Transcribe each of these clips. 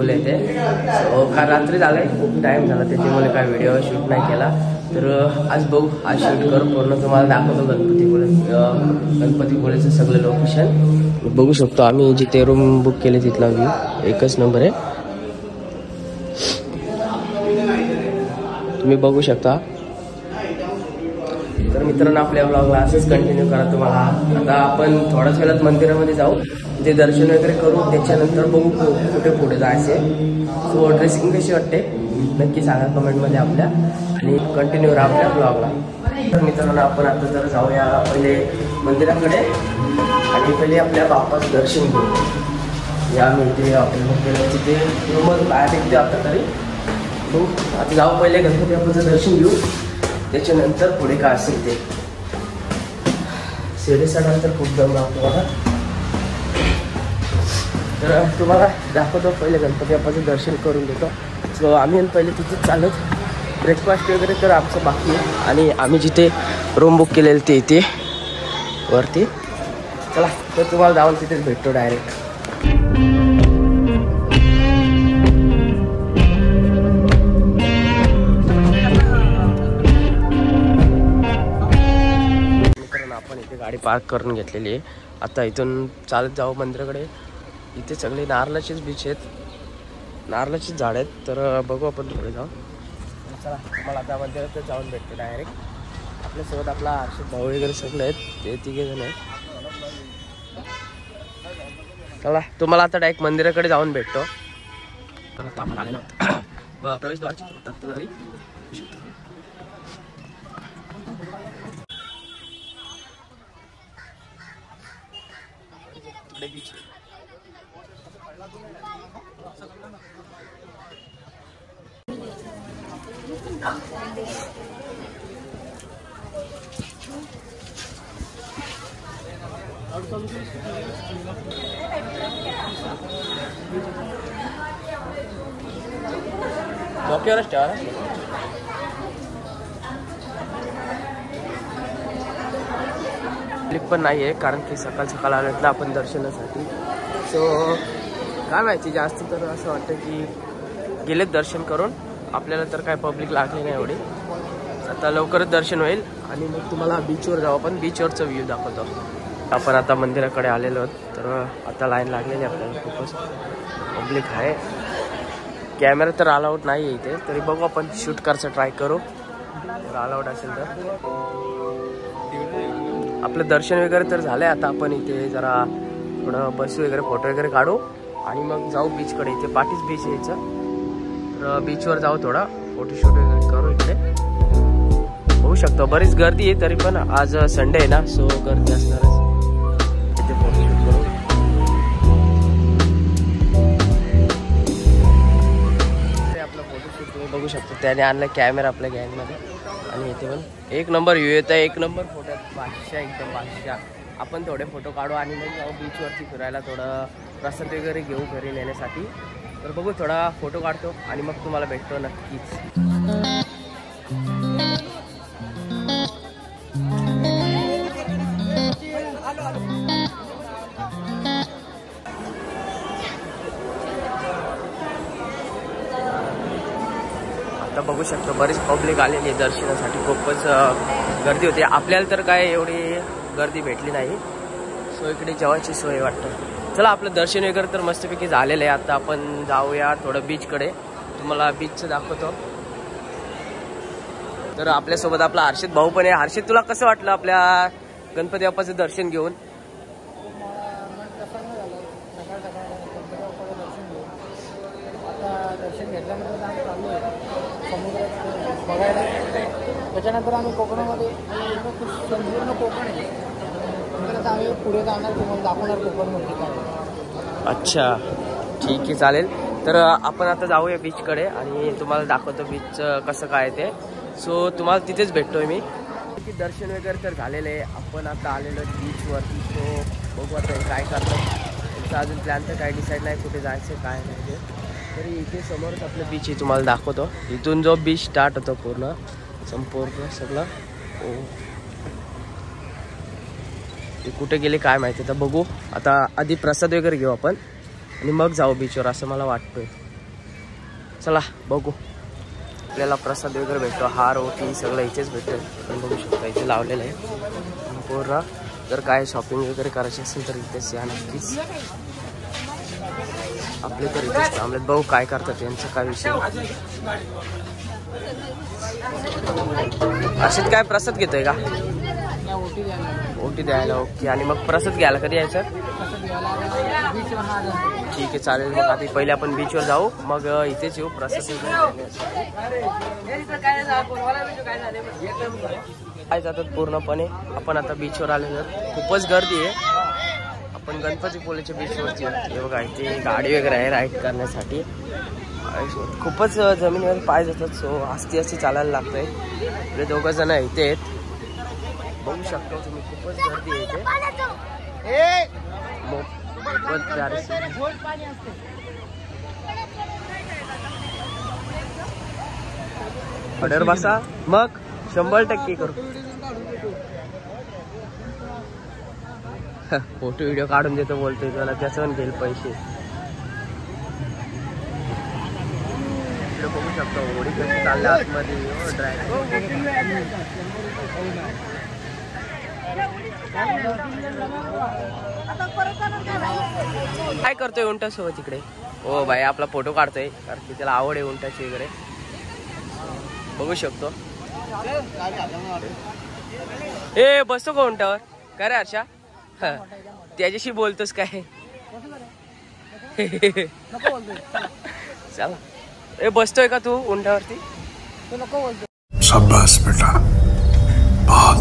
बोलले ते. काल रात्री झालं आहे, खूप टाईम झाला त्याच्यामुळे काय व्हिडिओ शूट नाही केला. तर आज बघू, आज शूट करू, पूर्ण तुम्हाला दाखवतो गणपतीपुळेचं सगळं लोकेशन. बघू शकतो आम्ही जिथे रूम बुक केले तिथला व्ह्यू एकच नंबर आहे, तुम्ही बघू शकता. तर मित्रांनो आपल्या ब्लॉगला असंच कंटिन्यू करा. तुम्हाला आता आपण थोड्याच वेळात मंदिरामध्ये जाऊ, ते दर्शन वगैरे करू, त्याच्यानंतर बघू कुठे पुढे जायचे. सो ड्रेसिंग कशी वाटते नक्की सांगा कमेंटमध्ये आपल्या, आणि कंटिन्यू राहा आपल्या ब्लॉगला. तर मित्रांनो आपण आता जर जाऊया पहिले मंदिराकडे, आणि पहिले आपल्या बाप्पाचं दर्शन घेऊ. या मिळते आपल्याला तिथे रूमच बाहेर निघते आता तरी. हो आता जाऊ, पहिले गणपती बाप्पाचं दर्शन घेऊ, त्याच्यानंतर पुढे काय असेल ते. शिर्डी चढायला खूप दम लागतो बघा. तर तुम्हाला दाखवतो, पहिले गणपती बाप्पाचं दर्शन करून देतो. सो आम्ही पहिले तिथेच चालत, ब्रेकफास्ट वगैरे तर आमचं बाकी आहे, आणि आम्ही जिथे रूम बुक केलेलं ते इथे वरती. चला तर तुम्हाला जाऊन तिथेच भेटतो डायरेक्ट. आपण इथे गाडी पार्क करून घेतलेली आहे. आता इथून चालत जाऊ मंदिराकडे. इथे सगळे नारळाचेच बीच आहेत, नारळाचीच झाड आहेत. तर बघू आपण पुढे जाऊ. चला तुम्हाला आता मंदिरात जाऊन भेटतो डायरेक्ट. आपल्यासोबत आपला हर्षद भाऊ वगैरे सगळे आहेत, ते 3 जण आहेत. चला तुम्हाला आता डायरेक्ट मंदिराकडे जाऊन भेटतो. प्रवेशद्वारची बीच डोक्यावरच ठेवा. क्लिप पण नाही आहे, कारण की सकाळ सकाळ आलं ना आपण दर्शनासाठी. सो काय माहिती, जास्त तर असं वाटतं की गेलेत दर्शन करून, आपल्याला तर काय पब्लिक लागली नाही एवढी. आता लवकरच दर्शन होईल, आणि मग तुम्हाला बीचवर जाऊ आपण, बीचवरचा व्ह्यू दाखवतो. आपण आता मंदिराकडे आलेलो आहोत. तर आता लाईन लागलेली आपल्याला, खूपच पब्लिक आहे. कॅमेरा तर अलाउड नाही आहे इथे, तरी बघू आपण शूट करायचं ट्राय करू, जर अलाउड असेल तर. आपलं दर्शन वगैरे तर झालं आहे. आता आपण इथे जरा थोडं बसू वगैरे, फोटो वगैरे काढू, आणि मग जाऊ बीचकडे. इथे पाठीच बीच यायचं, तर बीचवर जाऊ, थोडा फोटोशूट वगैरे करू. इकडे होऊ शकतो, बरीच गर्दी आहे, तरी पण आज संडे आहे ना, सो गर्दी असणारच. इथे फोटोशूट करू. आपला फोटोशूट तुम्ही बघू शकतो, त्याने आणलं कॅमेरा आपल्या गॅंगमध्ये, आणि इथे पण एक नंबर व्ह्यू येत आहे, एक नंबर फोटो, बादशाह एकदम बादशाह. आपण थोडे फोटो काढू, आणि मग जाऊ बीचवरती फिरायला, थोडं प्रसाद वगैरे घेऊ घरी नेण्यासाठी. तर बघू, थोडा फोटो काढतो, आणि मग तुम्हाला भेटतो नक्कीच. आता बघू शकतो बरीच पब्लिक आलेली आहे दर्शनासाठी, खूपच गर्दी होती. आपल्याला तर काय एवढी गर्दी भेटली नाही. सो इकडे जेवायची सोय वाटतं. चला आपलं दर्शन वगैरे तर मस्तपैकी झालेलं आहे. आता आपण जाऊया थोडं बीचकडे, तुम्हाला बीचचं दाखवतो. तर आपल्यासोबत आपला हर्षद भाऊ पण आहे. हर्षद, तुला कसं वाटलं आपल्या गणपती बाप्पाचं दर्शन घेऊन? दर्शन घेतल्यानंतर आम्ही चाललो आहे समुद्रात बघायला. त्याच्यानंतर आम्ही कोकणामध्ये, संपूर्ण कोकण आहे, नंतर आम्ही पुढे जाणार, तुम्हाला दाखवणार कोकणमध्ये काय. अच्छा ठीक आहे, चालेल. तर आपण आता जाऊया बीचकडे, आणि तुम्हाला दाखवतो बीच कसं काय ते. सो तुम्हाला तिथेच भेटतोय मी. दर्शन वगैरे तर झालेलं आहे. आपण आता आलेलो बीचवरती. सो बघू आता काय करतो. तुमचा अजून प्लॅन तर काय डिसाईड नाही, कुठे जायचं काय नाही ते. तरी इथे समोरच आपलं बीच आहे, तुम्हाला दाखवतो. इथून जो बीच स्टार्ट होतो पूर्ण संपूर्ण सगळं. ते कुठे गेले काय माहिती. तर बघू आता, आधी प्रसाद वगैरे घेऊ आपण, आणि मग जाऊ बीचवर असं मला वाटतंय. चला बघू. आपल्याला प्रसाद वगैरे भेटतो, हार ओटी सगळं इथेच भेटतं. आपण बघू शकता इथे लावलेलं आहे पूर्ण. जर काय शॉपिंग वगैरे करायची असेल तर इथेच या नक्कीच. आपले तर इथेच थांबलेत. बघू काय करतात यांचं काय विषय. अशीच काय प्रसाद घेतोय का? ओटी द्यायला. ओके. आणि मग प्रसाद घ्यायला कधी यायचं? ठीक आहे चालेल. मग आधी पहिले आपण बीचवर जाऊ, मग इथेच येऊ प्रसाद काय जातात पूर्णपणे. आपण आता बीचवर आलेलो. खूपच गर्दी आहे. आपण गणपतीपुळेच्या बीचवरती हे बघा, इथे गाडी वगैरे आहे राईड करण्यासाठी. खूपच जमिनीवर पाय जातात. सो आस्ती आस्ती चालायला लागतंय. आपले 2 जण इथे आहेत, बघू शकता तुम्ही. खूपच गर्दी आहे इथे. ऑर्डर बसा मग 100% करू. फोटो व्हिडिओ काढून देतो बोलतोय त्याला, त्याचं पण घेईल पैसे. बघू शकतो होडी कशी चालल्या आतमध्ये. काय करतोय उंटा सोबत इकडे? हो भाई आपला फोटो काढतोय कारण की त्याला आवड आहे उंटाची वगैरे. बघू शकतो. ए बसतो का उंटावर? काय रे हर्षा? त्याच्याशी बोलतोस काय? चला. ए बसतोय का तू उंटावरती? शाबाश बेटा, बहुत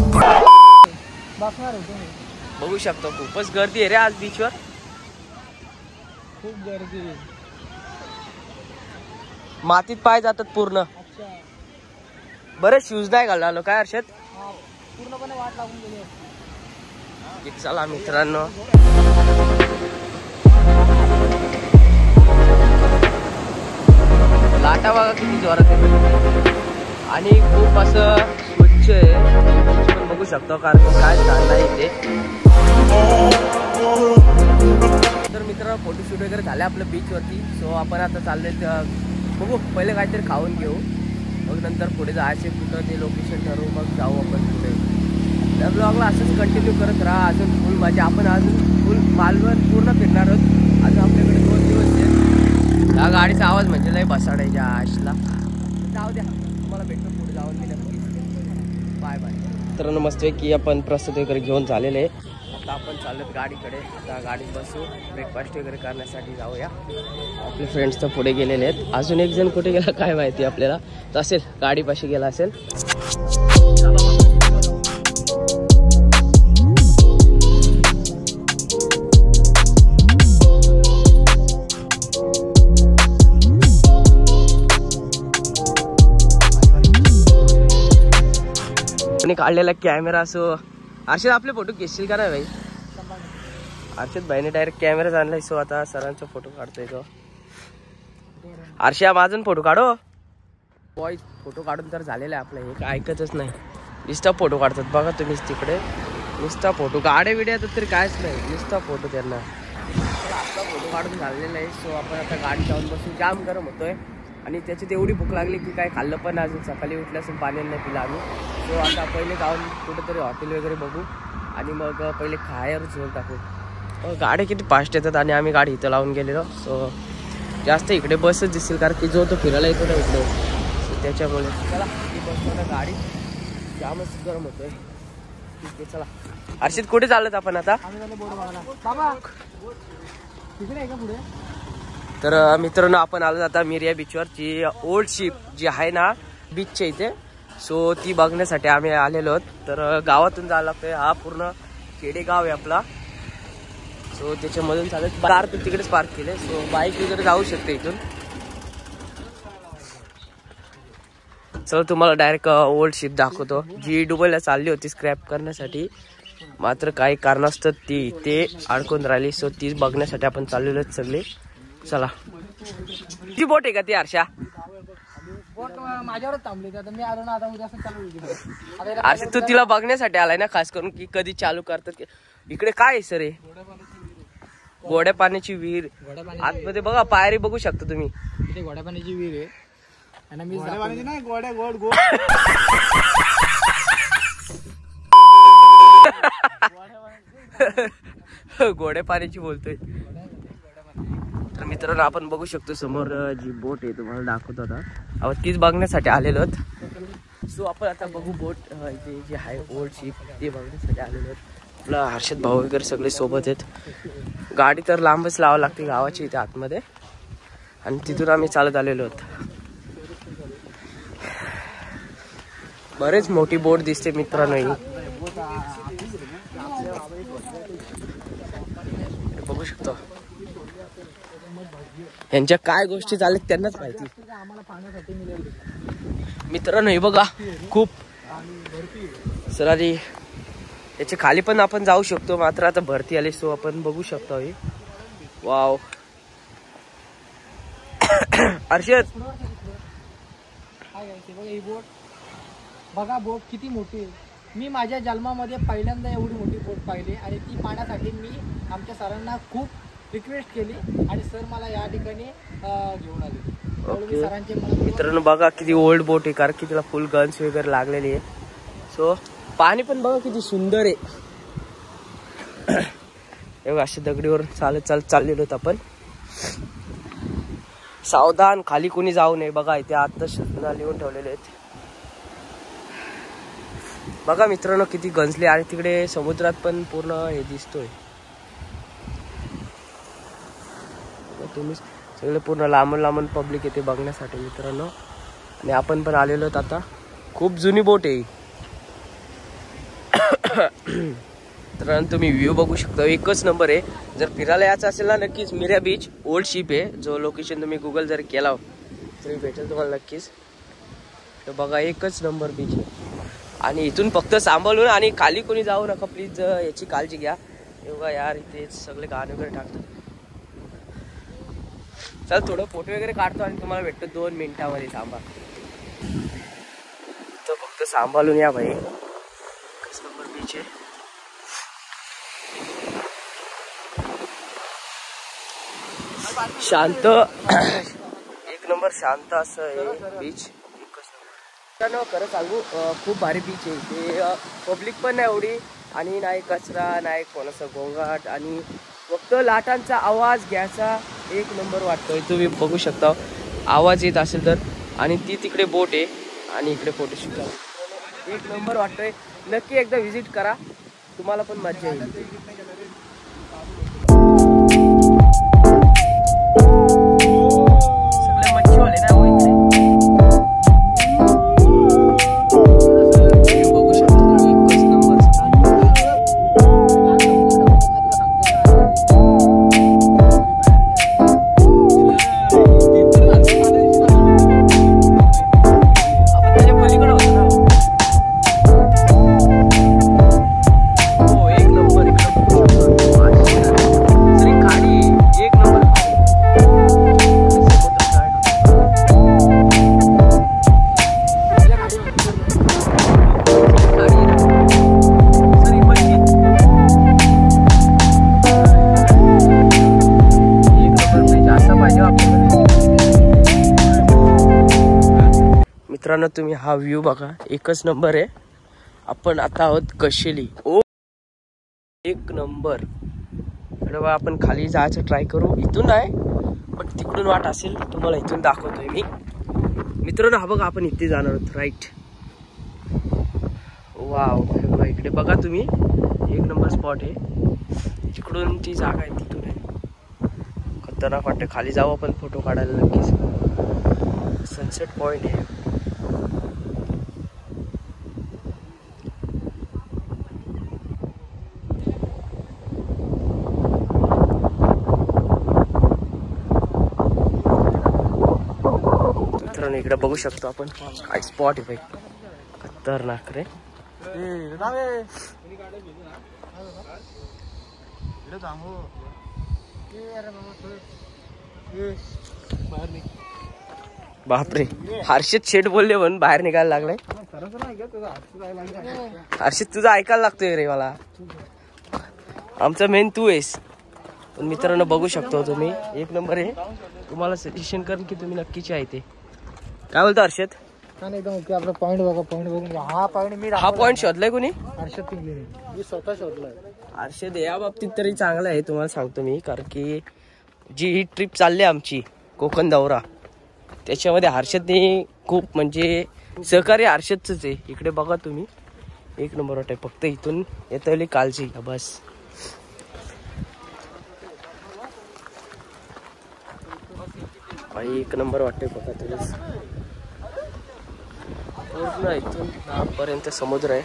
बघू शकतो खूपच गर्दी आहे रे आज बीचवर. खूप गर्दी. मातीत पाय जातात पूर्ण. बरेच शूज नाही घालून आलो काय हर्षद? पूर्णपणे वाट लागून गेली. चला मित्रांनो. लाटा बघा किती जोरात आहे आणि खूप असं स्वच्छ आहे. पण बघू शकतो कारण काय छान नाही इथे. तर मित्रांनो फोटोशूट वगैरे झाले आपलं बीचवरती. सो आपण आता चालले बघू पहिले काहीतरी खाऊन घेऊ, मग नंतर पुढे जायचे कुठं ते लोकेशन ठरवू, मग जाऊ आपण पुढे. त्या ब्लॉगला असंच कंटिन्यू करत राहा. अजून फुल म्हणजे आपण अजून फुल मालवण पूर्ण फिरणार आहोत. अजून आपल्याकडे 2 दिवस आहेत. या गाडीचा आवाज म्हणजे लय बसाडायच्या आशला. जाऊ द्या, तुम्हाला भेटतो पुढे जाऊन मी नक्कीच. Bye bye. तर नमस्ते की आपण प्रसाद वगैरे घेऊन झालेले आहे. आता आपण चाललोत गाडीकडे. आता गाडीत बसू, ब्रेकफास्ट वगैरे करण्यासाठी जाऊया. आपले फ्रेंड्स तर पुढे गेलेले आहेत. अजून एक जण कुठे गेला काय माहिती आपल्याला. तर असेल गाडीपाशी गेला असेल. काढलेला कॅमेरा असो. अर्षद आपले फोटो घेशील का नाही भाई? अर्षद भाईने डायरेक्ट कॅमेराच आणलाय. सो आता सरांचा फोटो काढतोय तो. अर्षा माझा फोटो काढो. बॉय फोटो काढून तर झालेला आहे आपलं. हे ऐकतच नाही, नुसता फोटो काढतात बघा तुम्हीच तिकडे. नुसता फोटो गाड्या बिड्या तरी कायच नाही, नुसता फोटो त्यांना. आपला फोटो काढून झालेला आहे. सो आपण आता गाडी जाऊन बसून. जाम गरम होतोय आणि त्याच्यात एवढी भूक लागली की काय खाल्लं पण अजून. सकाळी उठल्यासून पाणी नाही पिलं आम्ही. सो आता पहिले जाऊन कुठेतरी हॉटेल वगैरे बघू आणि मग पहिले खायवर झोल टाकू. गाड्या किती फास्ट येतात आणि आम्ही गाडी इथं लावून गेलेलो. सो जास्त इकडे बसच दिसेल कारण की जो तो फिरायला येतो ना इकडे. सो त्याच्यामुळे चला ती बसतो गाडी. जामच गरम होतोय. ठीक आहे चला. हर्षित कुठे चालत आपण आता? तर मित्रांनो आपण आलो आता मिरिया बीचवर. जी ओल्ड शिप जी आहे ना बीचच्या इथे, सो ती बघण्यासाठी आम्ही आलेलो आहोत. तर गावातून जायला लागतंय. हा पूर्ण खेडेगाव आहे आपला. सो त्याच्यामधून चालत कार तू तिकडेच पार्क केले. सो बाईक वगैरे जाऊ शकते इथून. चल तुम्हाला डायरेक्ट ओल्ड शिप दाखवतो जी दुबईला चालली होती स्क्रॅप करण्यासाठी. मात्र काही कारणास्तव ती ते अडकून राहिली. सो ती बघण्यासाठी आपण चाललेलो सगळे. चला. ती बोट आहे का ती हर्षा? माझ्यावरच थांबली. आता मी आलो ना, आता उद्या चालू. हर्षा तू तिला बघण्यासाठी आलाय ना खास करून की कधी चालू करतात. इकडे काय आहे सर? गोड्या पाण्याची विहीर आतमध्ये बघा, पायरी बघू शकता तुम्ही. इथे गोड्या पाण्याची विहीर आहे आणि मी नाही गोड्या गोड गोड गोड्या पाण्याची बोलतोय. तर मित्रांनो आपण बघू शकतो समोर जी बोट आहे तुम्हाला दाखवतो आता. आपण तीच बघण्यासाठी आलेलो आहोत. सो आपण आता बघू बोट इथे जे आहे ओल्ड शिप ते बघण्यासाठी आलेलो आहोत. आपला हर्षद भाऊ वगैरे सगळे सोबत आहेत. गाडी तर लांबच लावावं लागते गावाची इथे आतमध्ये आणि तिथून आम्ही चालत आलेलो आहोत. बरेच मोठी बोट दिसते मित्रांनो ही. बघू शकतो यांच्या काय गोष्टी चालत त्यांनाच माहिती. मित्रांनो हे बघा खूप सर आधी याच्या खाली पण आपण जाऊ शकतो, मात्र आता भरती आली सो आपण बघू शकतो. वाव हर्षद ही बोट बघा, बोट किती मोठी आहे. मी माझ्या जन्मामध्ये पहिल्यांदा एवढी मोठी बोट पाहिली आणि ती पाहण्यासाठी मी आमच्या सरांना खूप रिक्वेस्ट केली आणि सर मला या ठिकाणी घेऊन आले. सरांचे मित्रांनो बघा किती ओल्ड बोट आहे, कारण की तिला फुल गन्स वगैरे लागलेली आहे. सो पाणी पण बघा किती सुंदर आहे. बघा अशा दगडीवर चालत चालत चाललेलो होत आपण. सावधान, खाली कोणी जाऊ नये. बघा इथे आता सूचना लिहून ठेवलेले आहेत. बघा मित्रांनो किती गंजले आणि तिकडे समुद्रात पण पूर्ण हे दिसतोय. तुम्ही सगळे पूर्ण लांबून लांबून पब्लिक येते बघण्यासाठी मित्रांनो. आणि आपण पण आलेलो आहोत आता. खूप जुनी बोट आहे. तर तुम्ही व्ह्यू बघू शकता, एकच नंबर आहे. जर फिरायला यायचं असेल ना नक्कीच मिऱ्या बीच ओल्ड शिप आहे. जो लोकेशन तुम्ही गुगल जर केला तरी भेटेल तुम्हाला नक्कीच. तर बघा एकच नंबर बीच आहे आणि इथून फक्त सांभाळून आणि खाली कोणी जाऊ नका प्लीज, याची काळजी घ्या. बघा यार इथे सगळे गाणे वगैरे टाकतात. चल थोडं फोटो वगैरे काढतो आणि तुम्हाला भेटतो 2 मिनिटामध्ये. थांबा तर फक्त सांभाळून या भाई. एकच नंबर बीच आहे. शांत एक नंबर शांत असं आहे बीच. एकच नंबर. खरं सांगू खूप भारी बीच आहे. ते पब्लिक पण नाही एवढी आणि नाही कचरा नाही कोणाचा गोंगाट आणि फक्त लाटांचा आवाज घ्यायचा एक नंबर वाटतोय. तुम्ही बघू शकता आवाज येत असेल तर. आणि ती तिकडे बोट आहे आणि इकडे फोटोशूट एक नंबर वाटतोय. नक्की एकदा व्हिजिट करा, तुम्हाला पण मजा येईल. मित्रांनो तुम्ही हा व्ह्यू बघा, एकच नंबर आहे. आपण आता आहोत कशेली. ओ एक नंबर. आपण खाली जायचं ट्राय करू. इथून आहे पण तिकडून वाट असेल, तुम्हाला इथून दाखवतोय मी. मित्रांनो हा बघा आपण इथे जाणार आहोत राईट. वाव इकडे बघा तुम्ही, एक नंबर स्पॉट आहे. तिकडून ती जागा आहे तिथून आहे. खतरनाक वाटतं. खाली जाऊ आपण फोटो काढायला नक्कीच. सनसेट पॉइंट आहे. इकडे बघू शकतो आपण काय स्पॉट आहे भाई, खतरनाक रे. बापरे, हर्षित शेट बोलले म्हणून बाहेर निघायला लागलाय. हर्षित तुझं ऐकायला लागतोय रे मला. आमचा मेन तू आहेस. पण मित्रांनो बघू शकतो तुम्ही, एक नंबर आहे. तुम्हाला सजेशन करेन की तुम्ही नक्कीच आहे ते. काय बोलतो हर्षद? नाही एकदम ओके. आपला पॉईंट बघा, पॉईंट बघून हा पॉईंट मी हा पॉईंट शोधलाय कोणी? हर्षद पिंगलीने, मी स्वतः शोधलाय. हर्षद या बाबतीत तरी चांगला आहे, तुम्हाला सांगतो मी. कारण की जी ही ट्रिप चालली आमची कोकण दौरा, त्याच्यामध्ये हर्षदने खूप म्हणजे सहकार्य हर्षदच आहे. इकडे बघा तुम्ही, एक नंबर वाटत. फक्त इथून येतली कालची बस. एक नंबर वाटते बघा तुम्ही. पूर्ण इथून पर्यंत समुद्र आहे.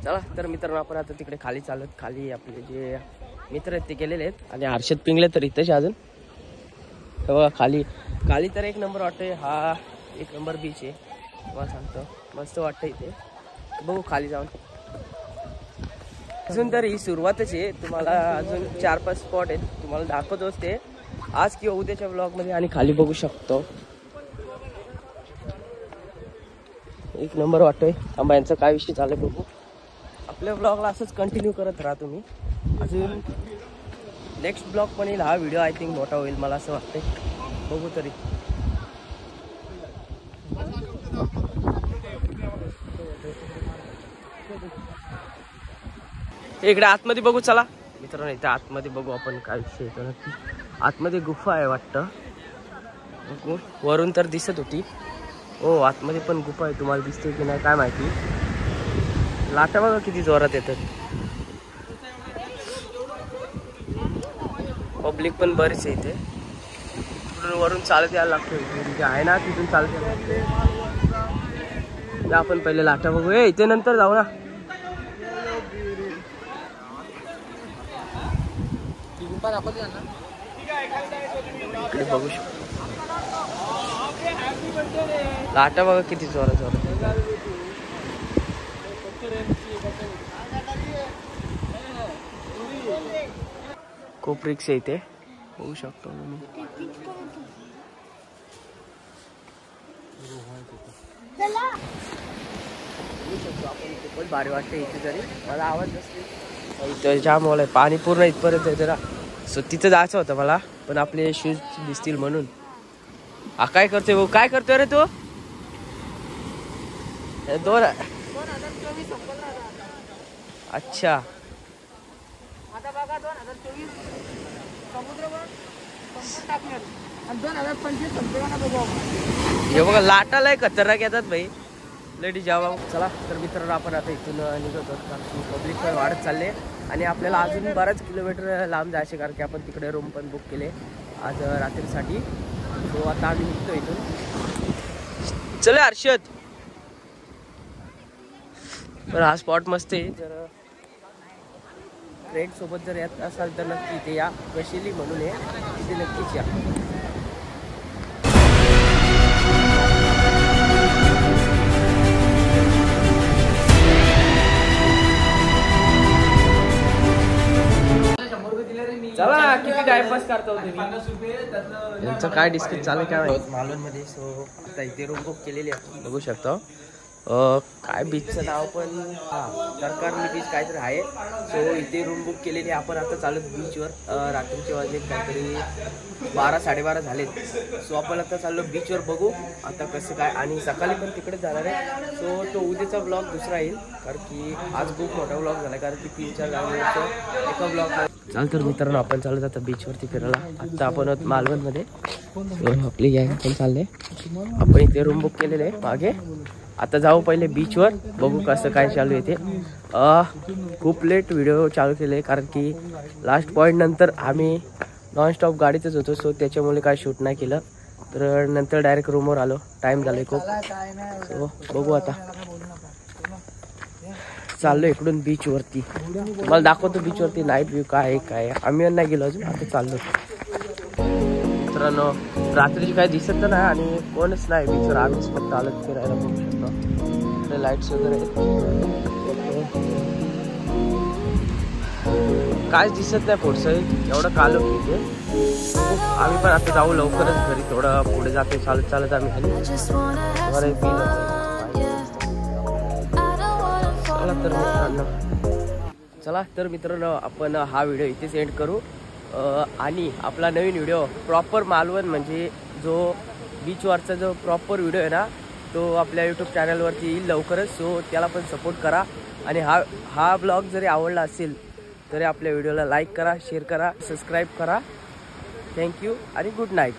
चला तर मित्रांनो, आपण आता तिकडे खाली चालत, खाली आपले जे मित्र आहेत ते गेलेले आहेत. आणि हर्षद पिंगले तर इथेच अजून. बघा खाली खाली तर एक नंबर वाटतंय. हा एक नंबर बीच आहे, मला सांगतो. मस्त वाटतं इथे. बघू खाली जाऊन. अजून तर ही सुरुवातच आहे. तुम्हाला अजून 4-5 स्पॉट आहेत, तुम्हाला दाखवतोच ते आज किंवा उद्याच्या ब्लॉगमध्ये. आणि खाली बघू शकतो, एक नंबर वाटतोय. थांबा यांचा काय विषय चालू बघू. आपल्या ब्लॉगला असंच कंटिन्यू करत राहा तुम्ही. अजून नेक्स्ट ब्लॉग पण येईल. हा व्हिडिओ आय थिंक मोठा होईल मला असं वाटतंय. बघू तरी. इकडे आतमध्ये बघू चला मित्रांनो. इथे आतमध्ये बघू आपण काय विषय येतो नक्की. आतमध्ये गुफा आहे वाटतं. बघू, वरून तर दिसत होती. हो आतमध्ये पण गुफा आहे. तुम्हाला दिसते की नाही काय माहिती. लाटा बघा किती जोरात येतात. पब्लिक पण बरीच आहे इथे. तिकडून वरून चालत यायला लागतो. इथे आहे ना, तिथून चालत यायला लागतो. आपण पहिले लाटा बघू. इथे नंतर जाऊ ना. इकडे बघू शकतो. लाटा बघा किती जोरात जोरात. खूप रिक्स आहे इथे, होऊ शकतो. खूपच भारी वाटते इथे. तरी मला आवाज नसते जाम आहे. पाणी पूर्ण इथपर्यंत आहे जरा. सो तिथं जायचं होतं मला, पण आपले शूज दिसतील म्हणून. हा काय करतोय भाऊ? काय करतोय रे तू? 2024 अच्छा. आता बघा 2024 समुद्र टाकणार आणि 2025 संपूर्ण बघू आपण. हे बघा लाटा लय खतरनाक येतात भाई. लेडी जावा. चला तर मित्रांनो, आपण आता इथून निघतो. कारण पब्लिक पण वाढत चालले आणि आपल्याला अजून बराच किलोमीटर लांब जायचे. कारण की आपण तिकडे रूम पण बुक केले आज रात्रीसाठी. सो आता आम्ही निघतो इथून. चले हर्षद. तर हा स्पॉट मस्त आहे. जर फ्रेंड सोबत जर येत असाल तर नक्की इथे या. वशिली म्हणून आहे, तिथे नक्कीच या. चला किती टाइमपास करता तुम्ही. यांचं काय डिस्कस चालू काय मालवणमध्ये. सो आता इथे रूम बुक केलेली आहे, बघू शकता. काय बीचचं नाव पण सरकारनी बीच काहीतरी आहे. सो इथे रूम बुक केलेली आहे. आपण आता चालू बीचवर. रात्रीचे वाजले काहीतरी 12-12:30 झालेत. सो आपण आता चाललो बीचवर. बघू आता कसं काय. आणि सकाळी पण तिकडे जाणार आहे. सो तो उद्याचा ब्लॉग दुसरा येईल, कारण की आज खूप मोठा ब्लॉग झाला. कारण की 3-4 गावांचं एका ब्लॉग. चाल तर मित्रांनो, आपण चालत आता बीचवरती फिरायला. आत्ता आपण मालवणमध्ये. आपली गँग पण चालले. आपण इथे रूम बुक केलेले आहे मागे. आता जाऊ पहिले बीचवर. बघू कसं काय चालू आहे ते. खूप लेट व्हिडिओ चालू केले, कारण की लास्ट पॉईंट नंतर आम्ही नॉनस्टॉप गाडीतच होतो. सो त्याच्यामुळे काय शूट नाही केलं. तर नंतर डायरेक्ट रूमवर आलो. टाईम झाला खूप. सो बघू आता. चाललो इकडून बीचवरती. मला दाखवतो बीचवरती नाईट व्ह्यू काय आहे काय. आम्ही नाही गेलो अजून, आता चाललो. मित्रांनो रात्रीची काय दिसत नाही आणि कोणच नाही बीचवर. आम्हीच फक्त आलो फिरायला. बघू शकतो लाईट्स वगैरे. काहीच दिसत नाही पुढचं एवढं कालो की ते. आम्ही पण आता जाऊ लवकरच घरी. थोडं पुढे जाते चालत चालत आम्ही खाली. बरं चला तर मित्रांनो आपण हा व्हिडिओ इथेच एंड करू. आणि आपला नवीन व्हिडिओ प्रॉपर मालवण म्हणजे जो बीचवरचा जो प्रॉपर व्हिडिओ आहे ना तो आपल्या यूट्यूब चॅनलवरती येईल लवकरच. सो त्याला पण सपोर्ट करा. आणि हा ब्लॉग जरी आवडला असेल तरी आपल्या व्हिडिओला लाईक करा, शेअर करा, सबस्क्राईब करा. थँक्यू आणि गुड नाईट.